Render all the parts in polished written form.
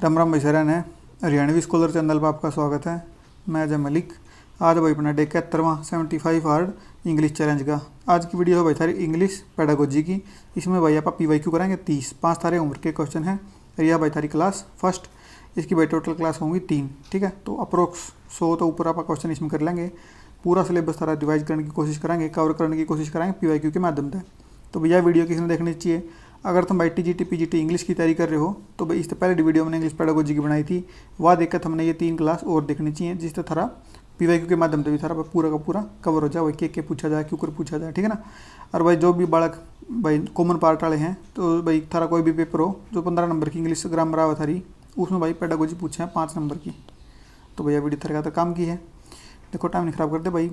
राम राम भाई सरण है। Haryanvi scholar channel पर आपका स्वागत है। मैं अजय मलिक। आज भाई अपना डे 71वां 75 हार्ड इंग्लिश चैलेंज का आज की वीडियो है भाई थारी इंग्लिश पेडागोजी की। इसमें भाई आप PYQ कराएंगे 30 5 थारे उम्र के क्वेश्चन हैं। यह भाई थारी क्लास फर्स्ट, इसकी भाई टोटल क्लास होंगी 3। ठीक है, तो अप्रोक्स 100 तो ऊपर आप क्वेश्चन इसमें कर लेंगे। पूरा सिलेबस सारा रिवाइज करने की कोशिश करेंगे, कवर करने की कोशिश करेंगे PYQ के माध्यम से। तो भैया वीडियो किसने देखनी चाहिए? अगर तुम भाई TGT PGT इंग्लिश की तैयारी कर रहे हो तो भाई इससे पहले वीडियो मैंने इंग्लिश पेडागोजी की बनाई थी, वह देखकर हमने ये 3 क्लास और देखनी चाहिए, जिससे थारा PYQ के माध्यम से भी थारा पूरा का पूरा कवर हो जाए। भाई के पूछा जाए, क्यों कर पूछा जाए, ठीक है ना। और भाई जो भी बालक भाई कॉमन पार्ट वाले हैं तो भाई थारा कोई भी पेपर हो जो 15 नंबर की इंग्लिश ग्रामर आवा थारी, उसमें भाई पेडागोजी पूछे हैं 5 नंबर की। तो भैया वीडियो थारे का तो काम की है। देखो टाइम नहीं खराब करते भाई।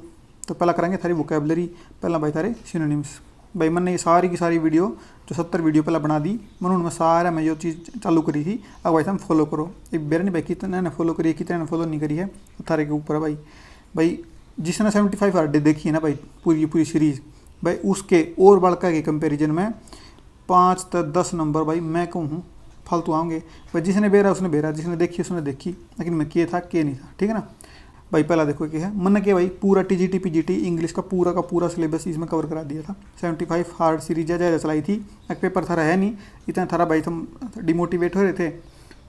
तो पहला करेंगे थारी वोकैबुलरी, पहला भाई थारे सिनोनिम्स। भाई मैंने ये सारी की सारी वीडियो जो 70 वीडियो पहले बना दी, मैंने उनमें सारा मैं जो चीज़ चालू करी थी अब भाई तुम फॉलो करो। एक बेर नहीं भाई कितने ने फॉलो करी है, कितने ने फॉलो नहीं करी है, तो थारे के ऊपर है भाई। भाई जिसने 75 हार्ड डे देखी है ना भाई, पूरी सीरीज़, भाई उसके और बड़का के कंपेरिजन में 5 से 10 नंबर भाई मैं कहूँ फालतू आऊँगे। भाई जिसने बेरा उसने बेरा, जिसने देखी उसने देखी, लेकिन मैं के था के नहीं था, ठीक है ना। भाई पहला देखो क्या है, मन के भाई पूरा TGT PGT इंग्लिश का पूरा सिलेबस इसमें कवर करा दिया था। 75 हार्ड सीरीज ज़्यादा चलाई थी, एक पेपर थारा है नहीं इतना थारा भाई तुम डिमोटिवेट हो रहे थे,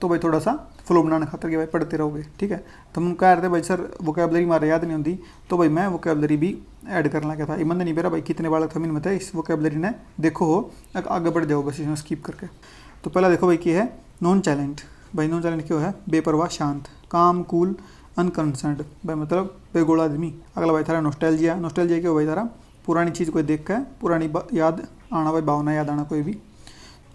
तो भाई थोड़ा सा फ्लो बनाने खातर के भाई पढ़ते रहोगे, ठीक है। तो हम कह रहे थे भाई सर वोकैबुलरी हमारे याद नहीं होती, तो भाई मैं वोकैबुलरी भी ऐड करना क्या था। इमन नहीं बेरा भाई कितने बालक थमीन में थे इस वोकैबुलरी ने, देखो हो आगे बढ़ जाओ बस इसमें स्किप करके। तो पहला देखो भाई क्या है, नॉन चैलेंट। भाई नॉन चैलेंट क्यों है? बेपरवाह, शांत, काम, कूल, अनकंसर्न्ड, भाई मतलब बेगोला आदमी। अगला भाई थारा नॉस्टैल्जिया। नॉस्टैल्जिया क्यों भाई थारा पुरानी चीज़ कोई देख कर पुरानी याद आना, भाई भावना याद आना कोई भी।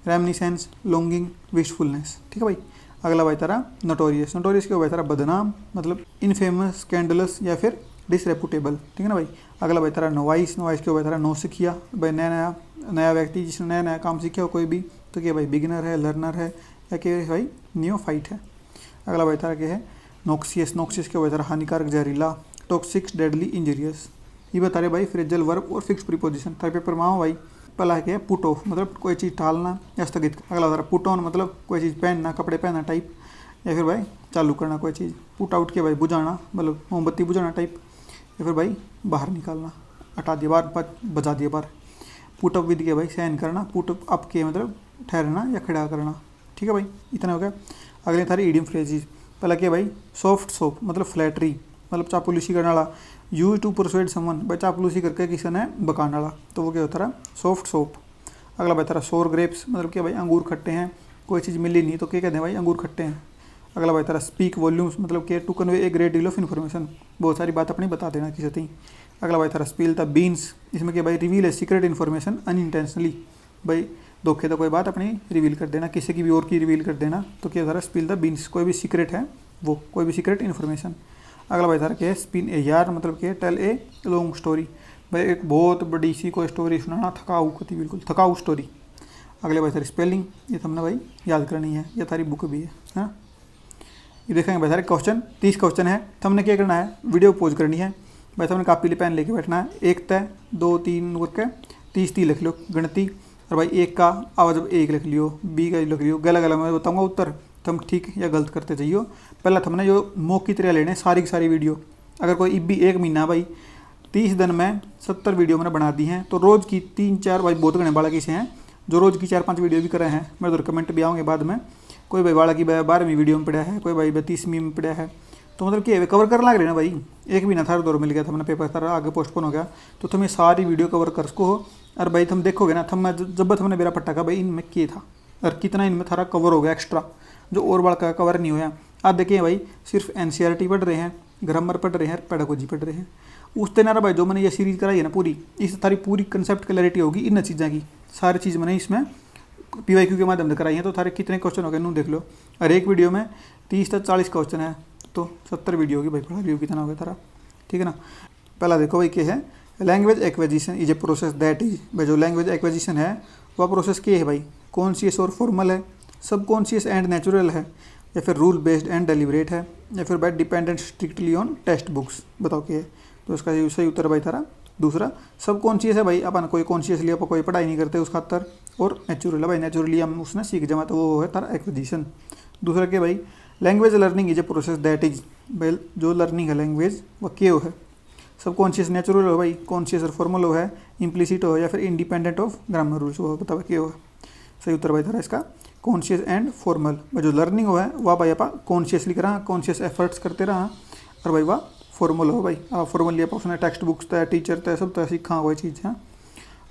रेमनिसेंस, लॉन्गिंग, विशफुलनेस, ठीक है भाई। अगला भाई तारा नोटोरियस। नोटोरियस क्यों भाई तारा बदनाम, मतलब इनफेमस, स्कैंडलस या फिर डिसरेपुटेबल, ठीक है ना भाई। अगला भाई तारा नोवाइस। नोवाइस क्यों भाई तारा नौ सीखिया, भाई नया व्यक्ति जिसने नया काम सीखा हो कोई भी, तो क्या भाई बिगिनर है, लर्नर है, या क्या भाई नियोफाइट है। अगला भाई तारा क्या है, नॉक्सियस। नॉक्सियस क्यों भाई तारा हानिकारक, जहरीला, टॉक्सिक, डेडली, इंजीरियस। ये बता रहे भाई फ्रेजल वर्ब और फिक्स प्रीपोजिशन। तारे पेपर में आओ भाई। पहला है पुट ऑफ, मतलब कोई चीज़ टालना या स्थगित। अगला बता रहा पुट ऑन, मतलब कोई चीज़ पहनना, कपड़े पहनना टाइप, या फिर भाई चालू करना कोई चीज़। पुट आउट के भाई बुझाना, मतलब मोमबत्ती बुझाना टाइप, या फिर भाई बाहर निकालना, हटा दिया बार, बजा दिया बार। पुट अप विद के भाई सहन करना, पुट अप के मतलब ठहरना या खड़ा करना, ठीक है भाई। इतना हो गया। अगले थारी ईडियम फ्रेजेस। पहला क्या भाई, सॉफ्ट सोप, मतलब फ्लैटरी, मतलब चापलूसी करने वाला। यूज टू परसुएड समवन, भाई चापलूसी करके किसी ने बकाने वाला, तो वो क्या होता रहा, सॉफ्ट सोप। अगला भाई तारा सोर ग्रेप्स, मतलब क्या भाई अंगूर खट्टे हैं, कोई चीज़ मिली नहीं तो क्या कहते हैं भाई अंगूर खट्टे हैं। अगला भाई तारा स्पीक वॉल्यूम्स, मतलब क्या to convey a great deal of information, बहुत सारी बात अपनी बता देना किसी थी। अगला भाई तारा स्पील द बीन्स, इसमें क्या भाई reveal a secret information unintentionally, भाई धोखे तो कोई बात अपनी रिवील कर देना, किसी की भी और की रिवील कर देना, तो क्या तारा स्पील द बीन्स, कोई भी सीक्रेट है वो, कोई भी सीक्रेट इन्फॉर्मेशन। अगला भाई तारा क्या है, स्पिन ए यार, मतलब क्या है टेल ए लॉन्ग स्टोरी, भाई एक बहुत बड़ी सी कोई स्टोरी सुनाना, थकाऊ कति बिल्कुल थकाऊ स्टोरी। अगले भाई तारी स्पेलिंग, ये तुमने भाई याद करनी है, ये तारी बुक भी है हाँ। ये देखेंगे भाई सारे क्वेश्चन, 30 क्वेश्चन है। तुमने क्या करना है, वीडियो पॉज करनी है भाई, तुमने कापी पेन लेके बैठना है। 1 तय 2 3 करके 30 लिख लो गणती, और भाई 1 का आवाज़ 1 लिख लियो, B का लिख लियो, गला गला मैं बताऊँगा उत्तर, तुम ठीक या गलत करते जाइयो। पहला तुमने जो मौक की तरह लेने सारी की सारी वीडियो, अगर कोई भी 1 महीना भाई 30 दिन में 70 वीडियो मैंने बना दी हैं, तो रोज़ की 3-4 भाई बहुत घने बालक ऐसे हैं जो रोज़ की 4-5 वीडियो भी कर रहे हैं। मेरे तो कमेंट भी आऊँगे बाद में, कोई भाई बालक की 12वीं वीडियो में पड़ा है, कोई भाई 30वीं में पड़ा है, तो मतलब कि कवर कर लग रहे ना भाई। 1 महीना था दौर मिल गया था, मैंने पेपर था आगे पोस्टपोन हो गया, तो तुम्हें सारी वीडियो कवर कर सको हो। और भाई तुम देखोगे ना, थम जब तुमने मेरा पट्टा का भाई इनमें किए था और कितना इनमें थारा कवर हो गया एक्स्ट्रा, जो और बड़ा का कवर नहीं हुआ। आप देखिए भाई सिर्फ NCERT पढ़ रहे हैं, ग्रामर पढ़ रहे हैं, पेडागोजी पढ़ रहे हैं। उस दिन यार भाई जो मैंने ये सीरीज़ कराई है ना पूरी, इस थारी पूरी कंसेप्ट क्लैरिटी होगी इन चीज़ों की। सारी चीज़ मैंने इसमें PYQ के माध्यम से कराई है, तो थारे कितने क्वेश्चन हो गए नू देख लो। और एक वीडियो में 30 से 40 क्वेश्चन है, तो 70 वीडियो होगी भाई, पढ़ा वीडियो कितना हो गया थारा, ठीक है ना। पहला देखो भाई क्या है, language acquisition is a process that is, भाई जो लैंग्वेज एक्विजिशन है वह प्रोसेस क्या है भाई, कॉन्शियस और फॉर्मल है, सब कॉन्शियस एंड नेचुरल है, या फिर रूल बेस्ड एंड डेलिब्रेट है, या फिर भाई dependent strictly on text books, बताओ क्या है। तो इसका सही उत्तर भाई थारा दूसरा, सब कॉन्शियस है भाई, अपन कोई कॉन्शियसली अपन कोई पढ़ाई नहीं करते उस खातर, और नेचुरल है भाई, नेचुरली हम उसने सीख जमा, तो वो है तारा एक्विजिशन। दूसरा क्या भाई, language learning is a process that is, भाई जो लर्निंग है लैंग्वेज वह क्या है, सब कॉन्शियस नेचुरल हो भाई, कॉन्शियस और फॉर्मल हो है, इम्प्लिसिट हो या फिर इंडिपेंडेंट ऑफ ग्रामर रूल्स हो, बताओ क्या हो। सही उत्तर भाई था इसका कॉन्शियस एंड फॉर्मल। भाई जो लर्निंग हो है वह भाई आप कॉन्शियसली करा, कॉन्शियस एफर्ट्स करते रहा, और भाई वह फॉर्मल हो भाई फॉर्मली आप उसने टेक्स्ट बुक्स तय टीचर तय सब तय सीखा हुआ चीज़ है।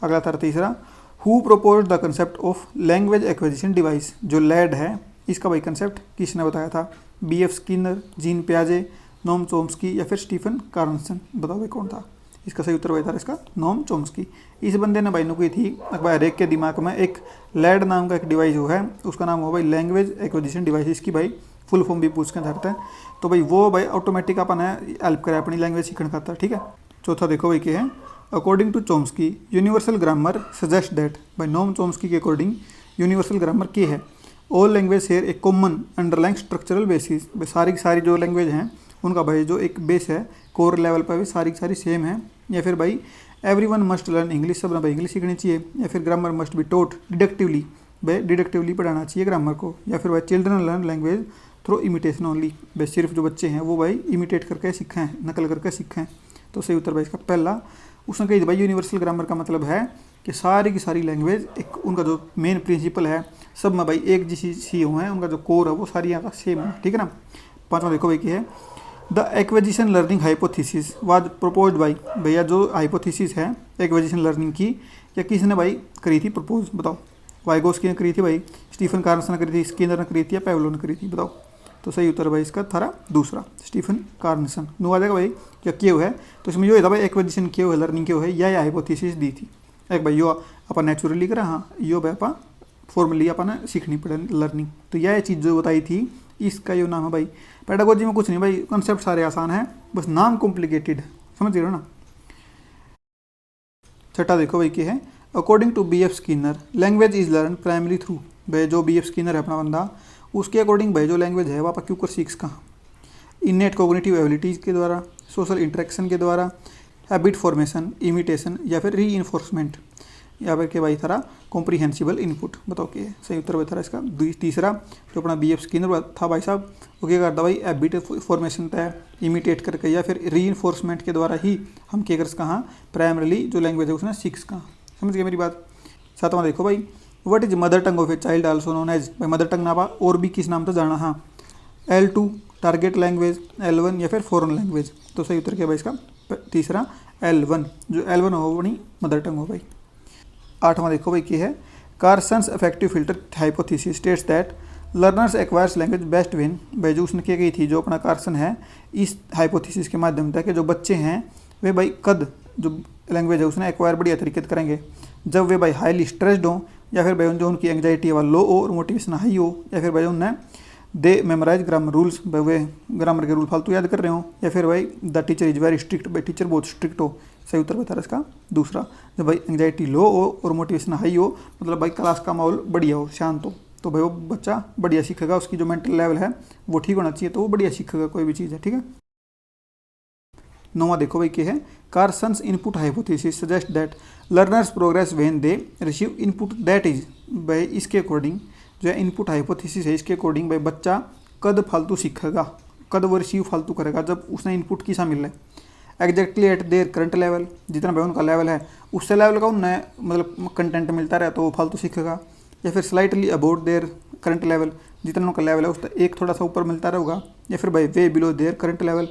अगला था तीसरा, who propose the concept of language acquisition device, जो लैड है इसका भाई कंसेप्ट किसने बताया था, बी एफ स्किनर, जीन प्याजे, नोम चोम्स्की या फिर स्टीफन कार्नसन, बताओ भाई कौन था। इसका सही उत्तर भाई था इसका नोम चोम्स्की। इस बंदे ने भाई नुकी थी भाई हर एक के दिमाग में एक लैड नाम का एक डिवाइस जो है उसका नाम हो भाई लैंग्वेज एक्विजिशन डिवाइस, इसकी भाई फुल फॉर्म भी पूछ के धरता है, तो भाई वो भाई ऑटोमेटिक अपन हेल्प करे अपनी लैंग्वेज सीखने खाता, ठीक है। चौथा देखो भाई क्या है, according to Chomsky universal grammar suggest that, भाई नोम चोम्स्की के अकॉर्डिंग यूनिवर्सल ग्रामर क्या है, all language share a common underlying structural basis, भाई सारी की सारी जो लैंग्वेज हैं उनका भाई जो एक बेस है कोर लेवल पर भी सारी की सारी सेम है, या फिर भाई एवरीवन मस्ट लर्न इंग्लिश, सब ना भाई इंग्लिश सीखनी चाहिए, या फिर ग्रामर मस्ट बी टोट डिडक्टिवली, भाई डिडक्टिवली पढ़ाना चाहिए ग्रामर को, या फिर भाई children learn language through imitation only, भाई सिर्फ जो बच्चे हैं वो भाई इमिटेट करके सीखें, नकल करके सीखें। तो सही उत्तर भाई इसका पहला। उसने कही भाई यूनिवर्सल ग्रामर का मतलब है कि सारी की सारी लैंग्वेज एक उनका जो मेन प्रिंसिपल है सब में भाई एक जैसी सी हो है, उनका जो कोर है वो सारी यहाँ का सेम है, ठीक है ना। पाँचवा देखो भाई क्या है, the acquisition learning hypothesis was proposed by, भैया जो हाइपोथेसिस है एक्विजिशन लर्निंग की या किसने भाई करी थी प्रपोज, बताओ। वाइगोस्की ने करी थी भाई, स्टीफन कार्नसन ने करी थी, स्किनर ने करी थी या पेवलो ने करी थी, बताओ। तो सही उत्तर भाई इसका थारा दूसरा स्टीफन कार्नसन। नो आ जाएगा भाई क्या क्यों है, तो इसमें यो है भाई एक्विजिशन क्यों है, लर्निंग क्यों है, या हाइपोथेसिस दी थी। एक भाई यो अपन नेचुरली करा, हाँ यो भाई अपन फॉर्मली अपन सीखनी पड़े लर्निंग, तो यह चीज़ जो बताई थी इसका यो नाम है भाई। पेडागोजी में कुछ नहीं भाई, कॉन्सेप्ट सारे आसान है, बस नाम कॉम्प्लिकेटेड, समझ रहे हो ना। छठा देखो भाई क्या है, according to B F Skinner language is learn primary through, भाई जो बी एफ स्किनर है अपना बंदा उसके अकॉर्डिंग भाई जो लैंग्वेज है वह आप क्यों कर सीख कहाँ, इनेट कोग्निटिव एबिलिटीज़ के द्वारा, सोशल इंटरेक्शन के द्वारा, हैबिट फॉर्मेशन, इमिटेशन या फिर री इन्फोर्समेंट, या फिर के भाई थारा कॉम्प्रीहेंसिबल इनपुट, बताओ क्या है। सही उत्तर भाई थारा इसका तीसरा जो अपना बी एफ स्किनर था भाई साहब वो क्या करता भाई हैबिट फॉर्मेशन तय इमिटेट करके या फिर री इन्फोर्समेंट के द्वारा ही हम क्या कर कहाँ प्राइमरली जो लैंग्वेज है उसने सीख कहाँ, समझ गए मेरी बात। सातवां देखो भाई, what is mother tongue of a child also known as, भाई मदर टंग ना और भी किस नाम से जाना, हाँ L2 टारगेट लैंग्वेज, L1 या फिर फॉरेन लैंग्वेज, तो सही उत्तर क्या भाई इसका तीसरा L1, जो L1 हो वो नहीं मदर टंग हो भाई। आठवां देखो भाई क्या है, Krashen's effective filter hypothesis states that learners acquires language best when, भाई जो उसने क्या कही थी जो अपना कार्सन है इस हाइपोथेसिस के माध्यम से कि जो बच्चे हैं वे भाई कद जो लैंग्वेज है उसने एक्वायर बढ़िया तरीके से करेंगे जब वे भाई हाईली स्ट्रेस्ड हों, या फिर भाई जो उनकी एंग्जाइटी है लो हो और मोटिवेशन हाई हो, या फिर भाई उन्हें दे मेमोराइज ग्रामर रूल्स, भाई वे ग्रामर के रूल फालतू याद कर रहे हो, या फिर भाई the teacher is very strict, भाई टीचर बहुत स्ट्रिक्ट हो। सही उत्तर बता रहा इसका दूसरा, जब भाई एंग्जाइटी लो हो और मोटिवेशन हाई हो, मतलब भाई क्लास का माहौल बढ़िया हो शांत हो, तो भाई वो बच्चा बढ़िया सीखेगा, उसकी जो मेंटल लेवल है वो ठीक होना चाहिए, तो वो बढ़िया सीखेगा कोई भी चीज़ है, ठीक है। नौवां देखो भाई क्या है, Krashen's input hypothesis suggest that learners progress when they receive input that is, भाई इसके अकॉर्डिंग जो है इनपुट हाइपोथेसिस है इसके अकॉर्डिंग भाई बच्चा कद फालतू सीखेगा, कद वो रिसीव फालतू करेगा जब उसने इनपुट किसा मिल रहा है exactly at their current level, जितना भाई उनका लेवल है उससे लेवल का उन्हें मतलब कंटेंट मिलता रहे तो वो फालतू सीखेगा, या फिर slightly about their current level, जितना उनका लेवल है उसका एक थोड़ा सा ऊपर मिलता रहेगा, या फिर भाई वे बिलो देयर करंट लेवल,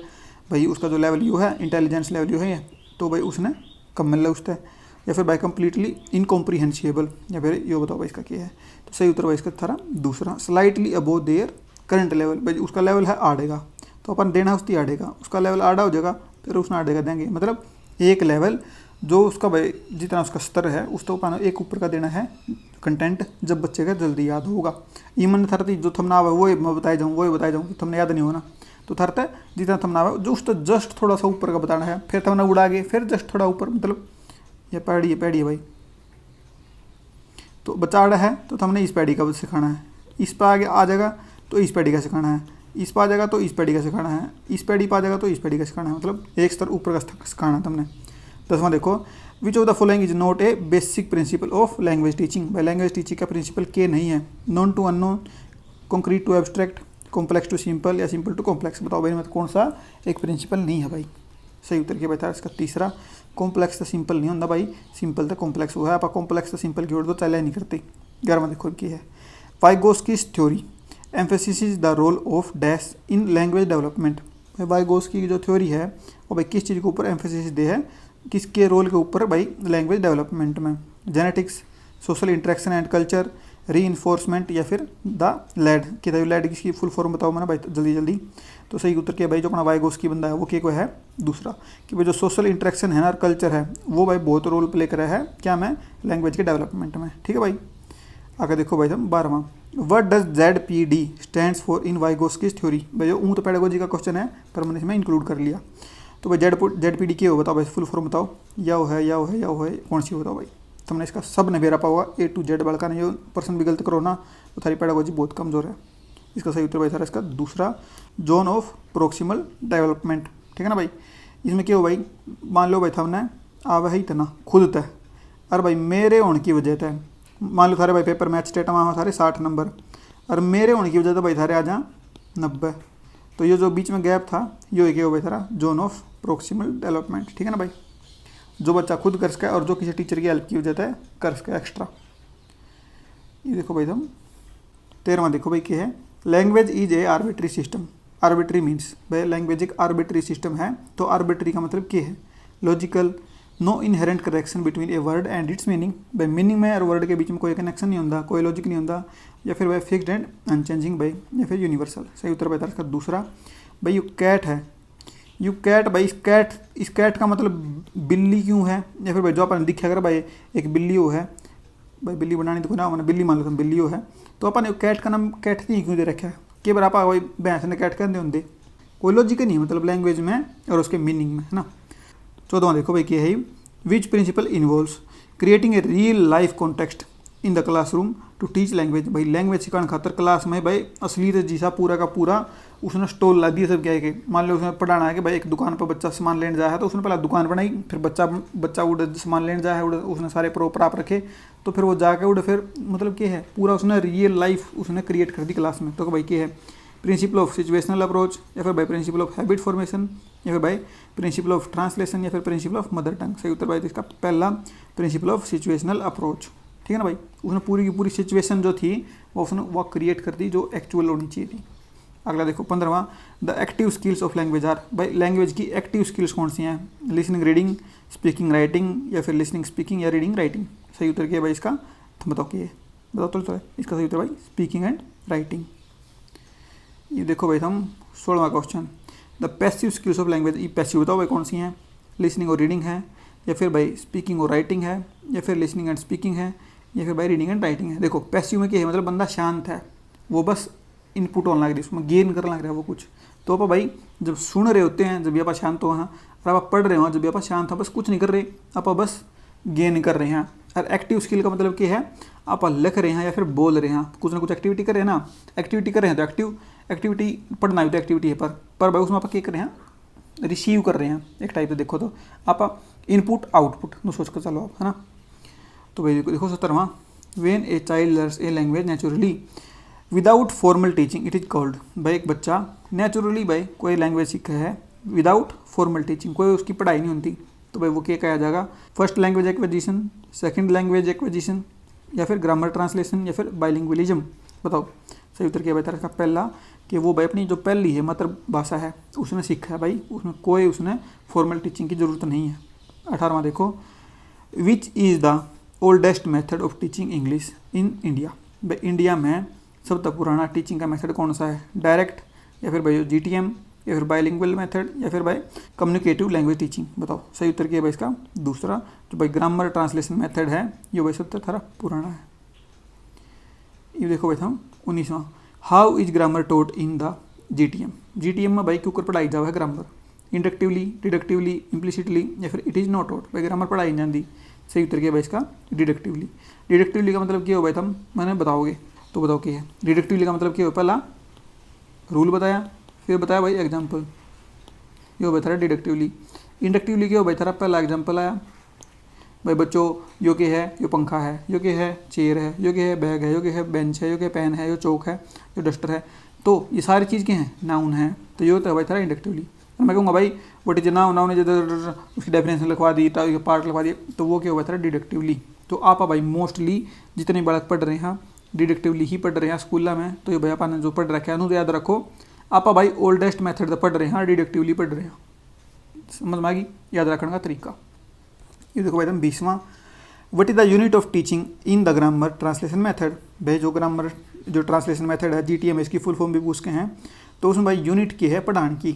भाई उसका जो लेवल यू है इंटेलिजेंस लेवल यू है तो भाई उसने कम मिल रहा है उससे, या फिर भाई कम्प्लीटली इनकॉम्प्रीहेंसिबल, या फिर ये बताओ भाई इसका क्या है। तो सही उत्तर भाई इसका था दूसरा slightly above their current level, भाई उसका लेवल है आड़ेगा तो अपन देना उसकी आड़ेगा, उसका लेवल आड़ा हो जाएगा फिर उसने आड़ेगा देंगे, मतलब एक लेवल जो उसका भाई जितना उसका स्तर है उसको अपन एक ऊपर का देना है कंटेंट, जब बच्चे का जल्दी याद होगा। ईमन थरती जो थमना हुआ वो मैं बताई जाऊँ वो बताई जाऊँ कि तुमने याद नहीं होना, तो थरता जितना थमना हुआ जो उसको जस्ट थोड़ा सा ऊपर का बताना है, फिर थमना उड़ा के फिर जस्ट थोड़ा ऊपर, मतलब ये पैड़ी है भाई, तो बच्चा आड़ा है तो हमने इस पैड़ी का सिखाना है, इस पर आगे आ जाएगा तो इस पैड़ी का सिखाना है, इस पर आ जाएगा तो इस पैड़ी का सिखाना है, इस पैड़ी पर आ जाएगा तो इस पैड़ी का सिखाना है, मतलब एक स्तर ऊपर का सिखाना है तुमने। 10वां देखो, which of the following is not a basic principle of language teaching, भाई लैंग्वेज टीचिंग का प्रिंसिपल के नहीं है, known to unknown concrete to abstract, complex to simple या सिंपल टू कॉम्प्लेक्स। बताओ भाई, मतलब कौन सा एक प्रिंसिपल नहीं है भाई। सही उत्तर क्या बता इसका तीसरा, कॉम्प्लेक्स तो सिंपल नहीं होता भाई, सिंपल तो कॉम्प्लेक्स हुआ है। आप कॉम्प्लेक्स तो सिंपल की ओर तो चले नहीं करते। 11वां देखो की है, Vygotsky's theory emphasis the role of dash in language development. भाई वाइगोस्की की जो थ्योरी है वो भाई किस चीज़ के ऊपर एम्फेसिस दे है, किसके रोल के ऊपर भाई लैंग्वेज डेवलपमेंट में। Genetics, social interaction and culture, री इन्फोर्समेंट या फिर द लैड। कि लैड की फुल फॉर्म बताओ मैंने भाई जल्दी जल्दी। तो सही उत्तर क्या भाई, जो अपना वाइगोस्की बंदा है वो क्या है दूसरा, कि भाई जो सोशल इंटरेक्शन है ना और कल्चर है वो भाई बहुत रोल प्ले कर रहा है क्या में, लैंग्वेज के डेवलपमेंट में। ठीक है भाई। आगे देखो भाई हम 12वां, what does ZPD stands for in Vygotsky's theory. भाई जो तो पेडागोजी का क्वेश्चन है पर मैंने इसमें इंक्लूड कर लिया। तो भाई ZPD क्या हो बताओ भाई, फुल फॉर्म बताओ। या है कौन सी बताओ भाई। तुमने इसका सब ने बेरा पाओगा A to Z बड़का नहीं, जो पर्सन भी गलत करो ना तो थारी पेडागोजी बहुत कमज़ोर है। इसका सही उत्तर भाई था इसका दूसरा, जोन ऑफ प्रोक्सिमल डेवलपमेंट। ठीक है ना भाई। इसमें क्या हो भाई, मान लो भाई हमने आवे है इतना खुद तय, अरे भाई मेरे होने की वजह तय, मान लो थारे भाई पेपर मैथ स्टेट में थारे 60 नंबर और मेरे होने की वजह तो भाई थारे आ जा 90। तो ये जो बीच में गैप था ये क्या हो भाई थारा जोन ऑफ प्रोक्सिमल डेवलपमेंट। ठीक है ना भाई। जो बच्चा खुद कर सका और जो किसी टीचर की हेल्प की वजह है कर सका एक्स्ट्रा। ये देखो भाई तुम 13वां देखो भाई क्या है, language is a arbitrary system. Arbitrary means भाई लैंग्वेज एक आर्बिट्री सिस्टम है। तो आर्बिट्री का मतलब क्या है, logical, no inherent connection between a word and its meaning. भाई मीनिंग में और वर्ड के बीच में कोई कनेक्शन नहीं होता, कोई लॉजिक नहीं होता, या फिर भाई फिक्स्ड एंड अनचेंजिंग भाई, या फिर यूनिवर्सल। सही उत्तर भाई इसका दूसरा। भाई यू कैट है, यू कैट भाई इस कैट का मतलब बिल्ली क्यों है, या फिर भाई जो अपन दिखे अगर भाई एक बिल्ली हो है, भाई बिल्ली बनानी तो ना मैंने बिल्ली मान लो तुम बिल्ली हो है, तो अपन कैट का नाम कैट नहीं क्यों दे रखा है, कि बार आप भाई भैंस ने कैट कहते होंगे, कोई लॉजिक नहीं है मतलब लैंग्वेज में और उसके मीनिंग में, है ना। 14वां देखो भाई क्या है, which principle involves creating a real life context in the classroom to teach language. भाई लैंग्वेज सिखाने खातर क्लास में भाई असली जीसा पूरा का पूरा उसने स्टॉल ला दिया सब क्या है कि मान लो उसने पढ़ाना है कि भाई एक दुकान पर बच्चा सामान लेने जाया है तो उसने पहले दुकान बनाई, फिर बच्चा उड़ सामान लेने जाया है उसने सारे प्रॉपर आप रखे, तो फिर वो जाके उड़ फिर मतलब क्या है पूरा उसने रियल लाइफ उसने क्रिएट कर दी क्लास में। तो भाई क्या है, प्रिंसिपल ऑफ सिचुएशनल अप्रोच, या फिर भाई प्रिंसिपल ऑफ हैबिट फॉर्मेशन, या फिर भाई प्रिंसिपल ऑफ ट्रांसलेशन, या फिर प्रिंसिपल ऑफ मदर टंग। सही उत्तर भाई इसका पहला, प्रिंसिपल ऑफ सिचुएशनल अप्रोच। ठीक है ना भाई। उसने पूरी की पूरी सिचुएशन जो थी वो उसने वो क्रिएट कर दी जो एक्चुअल होनी चाहिए थी। अगला देखो 15वां, the active skills of language are. भाई लैंग्वेज की एक्टिव स्किल्स कौन सी हैं, लिसनिंग रीडिंग, स्पीकिंग राइटिंग, या फिर लिसनिंग स्पीकिंग या रीडिंग राइटिंग। सही उत्तर क्या है भाई इसका, तो बताओ क्या है, बताओ तो इसका सही उत्तर भाई स्पीकिंग एंड राइटिंग। ये देखो भाई हम 16वां question, the passive skills of language. ये पैसिव बताओ भाई कौन सी हैं, लिसनिंग और रीडिंग है, या फिर भाई स्पीकिंग और राइटिंग है, या फिर लिसनिंग एंड स्पीकिंग है, या फिर भाई रीडिंग एंड राइटिंग है। देखो पैसिव में क्या है, मतलब बंदा शांत है, वो बस इनपुट होने लग रही है, उसमें गेन करने लग रहा है वो कुछ। तो आप भाई जब सुन रहे होते हैं जब आप शांत हो हाँ, और आप पढ़ रहे हो जब आप शांत हो, बस कुछ नहीं कर रहे, आप बस गेन कर रहे हैं। और एक्टिव स्किल का मतलब क्या है, आप लिख रहे हैं या फिर बोल रहे हैं, कुछ ना कुछ एक्टिविटी कर रहे हैं ना, एक्टिविटी कर रहे हैं तो एक्टिविटी पढ़ना भी तो एक्टिविटी है, पर भाई उसमें आप क्या कर रहे हैं, रिसीव कर रहे हैं एक टाइप से। देखो तो आप इनपुट आउटपुट तो सोच कर चलो आप, है ना। तो भाई देखो 17वां, when a child learns a language naturally without formal teaching it is called. भाई एक बच्चा नेचुरली भाई कोई लैंग्वेज सीखा है विदाउट फॉर्मल टीचिंग, कोई उसकी पढ़ाई नहीं होती, तो भाई वो क्या कहा जाएगा, first language acquisition, second language acquisition, या फिर ग्रामर ट्रांसलेशन, या फिर बाइलिंगुअलिज्म। बताओ सही उत्तर क्या बताया इसका पहला, कि वो भाई अपनी जो पहली है मातृभाषा है उसने सीखा है भाई, उसमें कोई उसने फॉर्मल टीचिंग की ज़रूरत नहीं है। 18वां देखो, which is the oldest method of teaching English in India. भाई इंडिया में सबसे पुराना टीचिंग का मेथड कौन सा है, डायरेक्ट, या फिर भाई GTM, या फिर बाइलिंगुअल मेथड, या फिर भाई कम्युनिकेटिव लैंग्वेज टीचिंग। बताओ सही उत्तर क्या है भाई इसका दूसरा, जो भाई ग्रामर ट्रांसलेशन मेथड है ये भाई सबसे थोड़ा पुराना है। ये देखो भाई हम 19वां, how is grammar taught in the GTM में भाई क्यों कर पढ़ाई जावा है ग्रामर, इंडक्टिवली, डिडक्टिवली, इम्प्लिसिटली, या फिर इट इज़ नॉट टोट। भाई ग्रामर पढ़ाई नहीं जाती। सही उत्तर क्या है भाई इसका डिडक्टिवली का मतलब क्या हो भाई तुम मैंने बताओगे, तो बताओ क्या है डिडक्टिवली का मतलब क्या हो, पहला रूल बताया, फिर बताया भाई एग्जाम्पल, ये हो भाई थारा डिडक्टिवली। इंडक्टिवली क्या हो भाई थारा पहला एग्जाम्पल आया, भाई बच्चों यो के है, यो पंखा है, यो के है चेयर है, यो के है बैग है, यो के है बेंच है, यो के पेन है, यो चौक है, यो डस्टर है। तो ये सारी चीज़ के हैं, नाउन है। तो ये होता है भाई थारा इंडक्टिवली। मैं कहूँगा भाई what is noun, noun is उसकी डेफिनेशन लिखवा दी, पार्ट लिखवा दिया, तो वो क्या हुआ था डिडक्टिवली। तो आप भाई मोस्टली जितने बालक पढ़ रहे हैं डिडक्टिवली ही पढ़ रहे हैं स्कूल में। तो ये भाई आपने जो पढ़ रखा है तो याद रखो, आप भाई ओल्डेस्ट मेथड पढ़ रहे हैं, डिडक्टिवली पढ़ रहे हैं। समझ में आ गई? याद रखने का तरीका। ये देखो भाई एकदम 20वां, what is the unit of teaching in the grammar translation method. भाई जो ग्रामर जो ट्रांसलेशन मेथड है GTM, इसकी फुल फॉर्म भी पूछ के हैं। तो उसमें भाई यूनिट की है पढ़ाने की,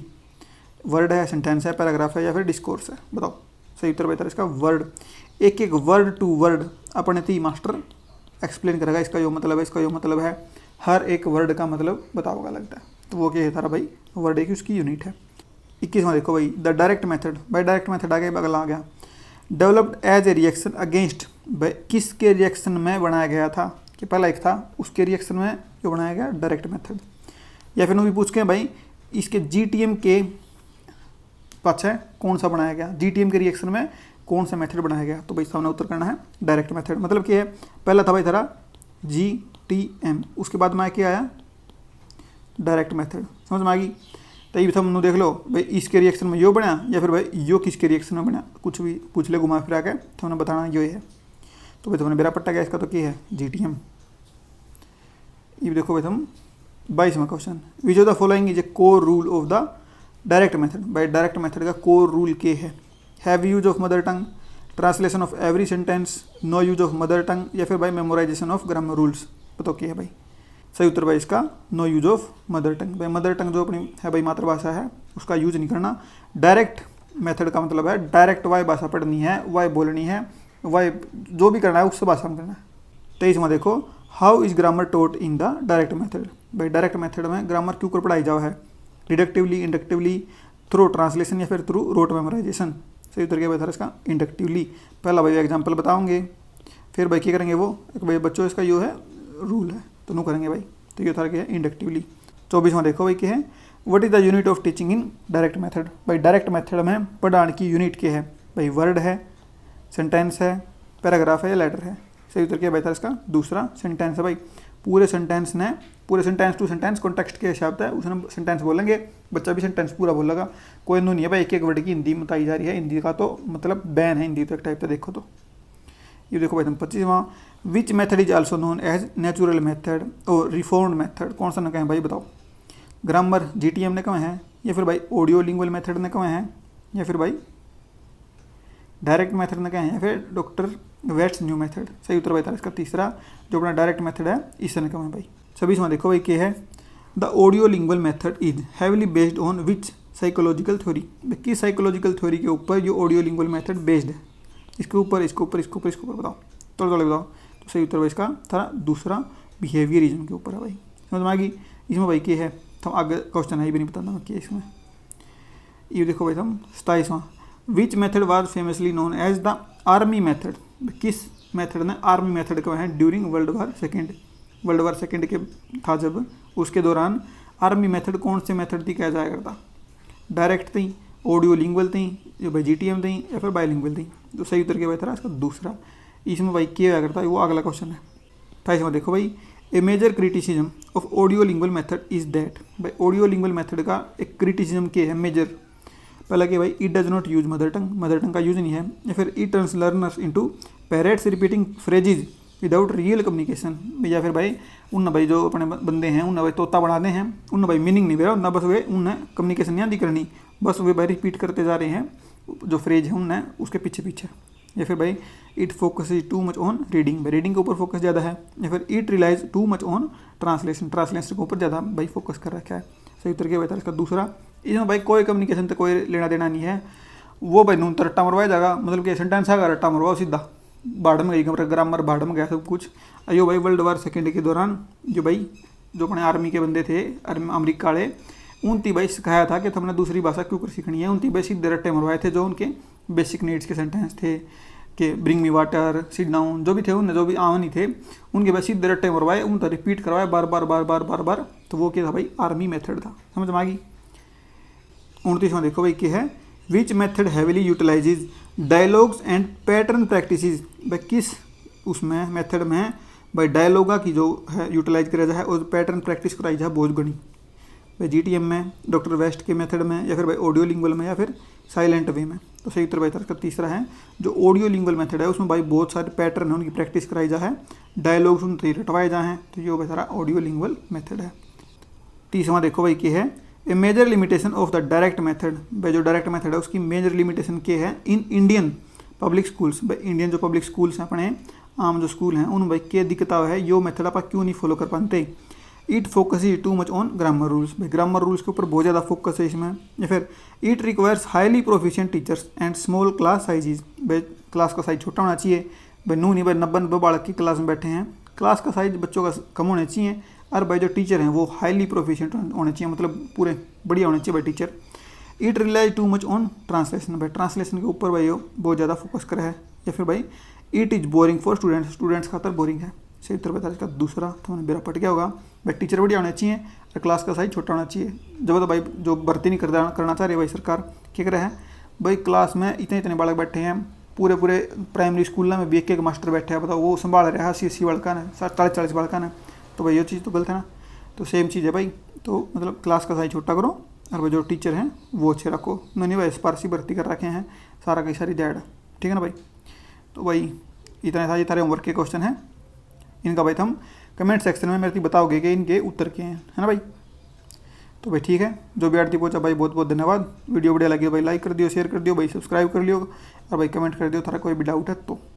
वर्ड है, सेंटेंस है, पैराग्राफ है या फिर डिस्कोर्स है। बताओ सही उत्तर बेहतर इसका वर्ड। एक एक वर्ड टू वर्ड अपने थी मास्टर एक्सप्लेन करेगा, इसका यो मतलब है, इसका यो मतलब है, हर एक वर्ड का मतलब बताओगा लगता है। तो वो क्या है थारा भाई वर्ड एक उसकी यूनिट है। 21वां देखो भाई द डायरेक्ट मेथड। भाई डायरेक्ट मेथड आगे अगला आ गया, developed as a reaction against. भाई किसके रिएक्शन में बनाया गया था? कि पहला एक था उसके रिएक्शन में जो बनाया गया डायरेक्ट मेथड। या फिर वो भी पूछ के भाई इसके GTM के पाछे कौन सा बनाया गया, GTM के रिएक्शन में कौन सा मेथड बनाया गया। तो भाई सामने उत्तर करना है डायरेक्ट मेथड। मतलब क्या है, पहला था भाई थारा GTM, उसके बाद में क्या आया डायरेक्ट मेथड। समझ में आ गई? तो ये तुम देख लो भाई इसके रिएक्शन में यो बना या फिर भाई यो किसके रिएक्शन में बना, कुछ भी पूछ ले घुमा फिरा के तो उन्हें बताना यो है। तो भाई तुमने मेरा पट्टा गया इसका, तो क्या है GTM। ये देखो भाई तुम 22वां question, which of the following is a core rule of the direct method. भाई डायरेक्ट मेथड का कोर रूल क्या है? Have use of mother tongue, translation of every sentence, no use of mother tongue या फिर भाई memorisation of grammar rules. बताओ क्या है भाई सही उत्तर भाई इसका no use of mother tongue. भाई मदर टंग जो अपनी है भाई मातृभाषा है उसका यूज नहीं करना। डायरेक्ट मेथड का मतलब है डायरेक्ट वाई भाषा पढ़नी है, वाई बोलनी है, वाई जो भी करना है उससे भाषा में करना है। 23वां देखो, how is grammar taught in the direct method. भाई डायरेक्ट मेथड में ग्रामर क्यों कर पढ़ाई जाओ है? डिडक्टिवली, इंडक्टिवली, थ्रू ट्रांसलेशन या फिर थ्रू रोट मेमोराइजेशन। सही उत्तर क्या भाई इसका इंडक्टिवली। पहला भाई एग्जाम्पल बताओगे, फिर भाई क्या करेंगे वो एक भाई बच्चों इसका यो है रूल है तो नो करेंगे भाई। तो ये था क्या है इंडक्टिवली। 24वां देखो भाई क्या है, what is the unit of teaching in direct method. भाई डायरेक्ट मेथड में पढ़ाने की यूनिट क्या है? भाई वर्ड है, सेंटेंस है, पैराग्राफ है या लेटर है। सही उत्तर क्या भाई था इसका दूसरा सेंटेंस है। भाई पूरे सेंटेंस टू सेंटेंस कॉन्टेक्स्ट के हिसाब से उसने सेंटेंस बोलेंगे, बच्चा भी सेंटेंस पूरा बोलेगा। कोई नहीं है भाई एक एक वर्ड की हिंदी बताई जा रही है, हिंदी का तो मतलब बैन है हिंदी तो एक टाइप से देखो तो। ये देखो भाई तुम 25वां, which method is also known as natural method और रिफॉर्म्ड मेथड। कौन सा न कहें भाई बताओ? ग्रामर GTM ने कहे हैं या फिर भाई ऑडियो लिंगुअल मेथड ने कहे हैं या फिर भाई डायरेक्ट मेथड ने कहे हैं या फिर डॉक्टर वेट्स न्यू मेथड। सही उत्तर भाई था इसका तीसरा जो अपना डायरेक्ट मेथड है इससे ने कहे भाई। 26वां देखो भाई क्या है, the audio lingual method is heavily based on which psychological theory. किस साइकोलॉजिकल थ्योरी के ऊपर जो ऑडियो लिंगुअल मेथड बेस्ड है? इसके ऊपर, इसके ऊपर, इसके ऊपर, इसके ऊपर बताओ, थोड़ा बताओ। तो सही उत्तर भाई इसका था दूसरा बिहेवियरिज्म के ऊपर है भाई। समझ में आ गई? इसमें भाई क्या है तो आगे क्वेश्चन है भी नहीं बताना क्या इसमें। ये देखो भाई तुम 27वां, which method was famously known as the army method. किस मेथड ने आर्मी मेथड कहा है? ड्यूरिंग वर्ल्ड वार सेकेंड के था जब, उसके दौरान आर्मी मेथड कौन से मेथड थी कहा जाया करता? डायरेक्ट थी, ऑडियो लिंगुअल थी, जो भाई GTM थी या फिर बायलिंगुअल थी। तो सही उत्तर क्या भाई था इसका दूसरा। इसमें भाई क्या होया करता है वो अगला क्वेश्चन है। 28वां देखो भाई, a major criticism of audio lingual method is that. भाई ऑडियो लिंगुअल मेथड का एक क्रिटिसिज्म क्या है मेजर? पहला क्या भाई it does not use mother tongue का यूज नहीं है, या फिर it turns learners into parrots repeating phrases without real communication. या फिर भाई उन भाई जो अपने बंदे हैं उन भाई तोता बनाते हैं, उन भाई मीनिंग नहीं दे रहा ना, बस वे उन्हें कम्युनिकेशन नहीं आती करनी, बस वे भाई रिपीट करते जा रहे हैं जो फ्रेज है उन्हें उसके पीछे पीछे। या फिर भाई it focus is too much on reading, reading के ऊपर फोकस ज़्यादा है। या फिर it relies too much on translation के ऊपर ज़्यादा भाई फोकस कर रखा है। सही उत्तर क्या इसका दूसरा। इसमें भाई कोई कम्युनिकेशन तो कोई लेना देना नहीं है, वो भाई नून तो रट्टा मरवाया जाएगा, मतलब कि सेंटेंस आएगा रट्टा मरवाओ सीधा, बाढ़ में गई ग्रामर बाढ़ में गया सब कुछ। अयो भाई वर्ल्ड वार सेकेंड के दौरान जो अपने आर्मी के बंदे थे अमेरिका वाले, उनती भाई सिखाया था कि तुमने दूसरी भाषा क्यों कर सीखनी है। उनती भाई सीधे रट्टे मरवाए थे जो उनके बेसिक नीड्स के सेंटेंस थे कि bring me water, sit down, जो भी थे उनने जो भी आवन ही थे उनके भाई सीधे रट्टे मरवाए, उन तो रिपीट करवाए बार बार बार बार बार बार। तो वो क्या था भाई आर्मी मेथड था। समझ में आ गई? 29वां देखो भाई क्या है, which method heavily utilises dialogues and pattern practices. भाई किस उसमें मेथड में भाई डायलॉगा की जो है यूटिलाइज करा जाए और पैटर्न प्रैक्टिस कराई जाए बहुत घनी। भाई जीटीएम में, डॉक्टर वेस्ट के मेथड में, या फिर भाई ऑडियो लिंगुअल में, या फिर साइलेंट वे में। तो सही उत्तर भाई इसका तीसरा है जो ऑडियो लिंगुअल मेथड है, उसमें भाई बहुत सारे पैटर्न है उनकी प्रैक्टिस कराई जाए, डायलॉग्स उनसे रटवाए जाए हैं, तो ये भाई सारा ऑडियो लिंगुअल मेथड है। तीसरा देखो भाई क्या है, a major limitation of the direct method. भाई जो डायरेक्ट मेथड है उसकी मेजर लिमिटेशन क्या है इन इंडियन पब्लिक स्कूल्स। भाई इंडियन जो पब्लिक स्कूल्स हैं अपने आम जो स्कूल हैं उन भाई क्या दिक्कत है, यो मेथड आप क्यों नहीं फॉलो कर पाते। It focus is too much on grammar rules. भाई ग्रामर रूल्स के ऊपर बहुत ज़्यादा फोकस है इसमें। या फिर it requires highly proficient teachers and small class sizes. भाई क्लास का साइज छोटा होना चाहिए। भाई नू नहीं भाई 90 बालक की क्लास में बैठे हैं, क्लास का साइज बच्चों का कम होना चाहिए। और भाई जो टीचर हैं वो हाईली प्रोफिशिएंट होने चाहिए, मतलब पूरे बढ़िया होने चाहिए भाई teacher. It relies too much on translation. भाई ट्रांसलेशन के ऊपर भाई बहुत ज़्यादा फोकस करे है। या फिर भाई it is boring for students. Students खातर बोरिंग है। सही उत्तर बता इसका दूसरा। तो मैंने मेरा पट गया होगा। भाई टीचर बढ़िया होने चाहिए और क्लास का साइज छोटा होना चाहिए। जब तो भाई जो भर्ती नहीं करना चाह रही भाई सरकार क्या करे है, भाई क्लास में इतने बालक बैठे हैं, पूरे प्राइमरी स्कूल में भी एक मास्टर बैठे हैं, बताओ वो संभाल रहे हैं 80 बालका ने, 40 बालका ने। तो भाई ये चीज़ तो गलत है ना। तो सेम चीज़ है भाई, तो मतलब क्लास का साइज छोटा करो और भाई जो टीचर हैं वो अच्छे रखो। मैंने भाई सिफारसी भर्ती कर रखे हैं सारा की सारी दैड, ठीक है ना भाई। तो भाई इतने सारे तारे होमवर्क के क्वेश्चन हैं, इनका भाई हम कमेंट सेक्शन में मेरे को बताओगे कि इनके उत्तर क्या हैं, है ना भाई। तो भाई ठीक है, जो भी आरती पहुंचा भाई बहुत बहुत धन्यवाद। वीडियो बढ़िया लगी तो भाई लाइक कर दियो, शेयर कर दियो भाई, सब्सक्राइब कर लियो और भाई कमेंट कर दियो थारा कोई भी डाउट है तो।